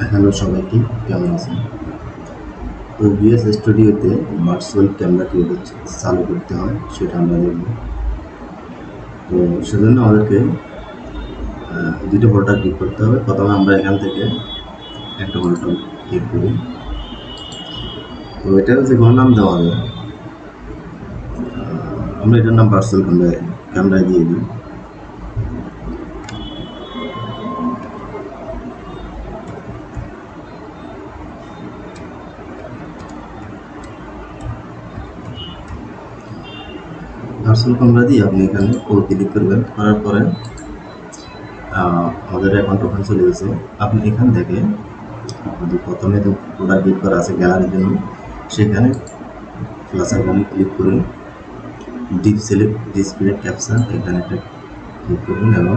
Hello সবাইকে, কেমন আছেন? OBS স্টুডিওতে ভার্চুয়াল ক্যামেরা কীভাবে চালু করতে হয় সেটা আমরা দেখব। তো সেজন্য আমাদেরকে দুটো ফোল্ডার ক্লিক করতে হবে। প্রথমে আমরা এখান থেকে একটা ফোল্ডার ক্লিক করি। তো এটার যে কোনো নাম দেওয়া যায়, আমরা এটার নাম ভার্চুয়াল ক্যামেরায় দিয়ে দিই। ভার্চুয়াল ক্যামেরা দিয়ে আপনি এখানে ক্লিক করবেন। করার পরে আমাদের অ্যাকাউন্ট ওখানে চলে গেছে। আপনি এখান থেকে প্রথমে তো ফোল্ডার ক্লিক করা আছে গ্যালারির জন্য, সেখানে প্লাস আইকনে ক্লিক করুন, ডিসপ্লে ক্যাপচার এখানে একটা ক্লিক করুন এবং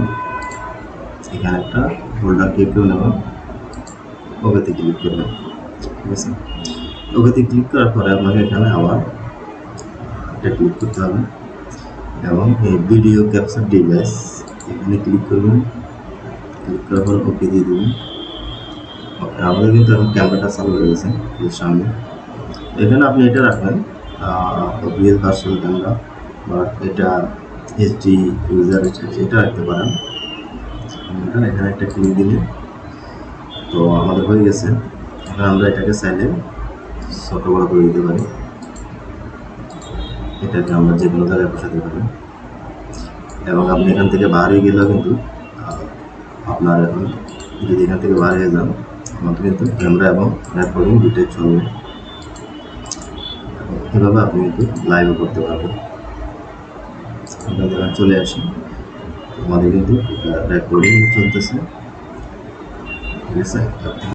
এখানে একটা ফোল্ডার ক্লিক করুন এবং ওকেতে ক্লিক করবেন। ঠিক আছে, ওকেতে ক্লিক করার পরে আপনাকে এখানে আবার একটা ক্লিক করতে হবে এবং এই ভিডিও ক্যাপচার ডিভাইস এখানে ক্লিক করবেন। ক্লিক করার পর ওকে দিয়ে দেবেন। ওকে, আমাদের কিন্তু এখন ক্যামেরাটা চালু হয়ে গেছে এর সামনে। এখানে আপনি এটা রাখবেন OBS ভার্চুয়াল ক্যামেরা, বা এটা HD ইউজার এটা রাখতে পারেন। এখানে একটা ক্লিক দিলে তো আমাদের হয়ে গেছে। এখন আমরা এটাকে চাইলে ছোটো বড়ো করে দিতে পারি। এটাকে আমরা যে কোনো জায়গায় বসাতে পারি এবং আপনি এখান থেকে বার হয়ে গেলেও কিন্তু আপনার এখন যদি এখান থেকে বার হয়ে যান, আমাদের কিন্তু ক্যামেরা এবং রেকর্ডিং দুটোই চলবে। এভাবে আপনি কিন্তু লাইভও করতে পারবেন। আমরা যখন চলে আসি, আমাদের কিন্তু রেকর্ডিং চলতেছে। ঠিক আছে।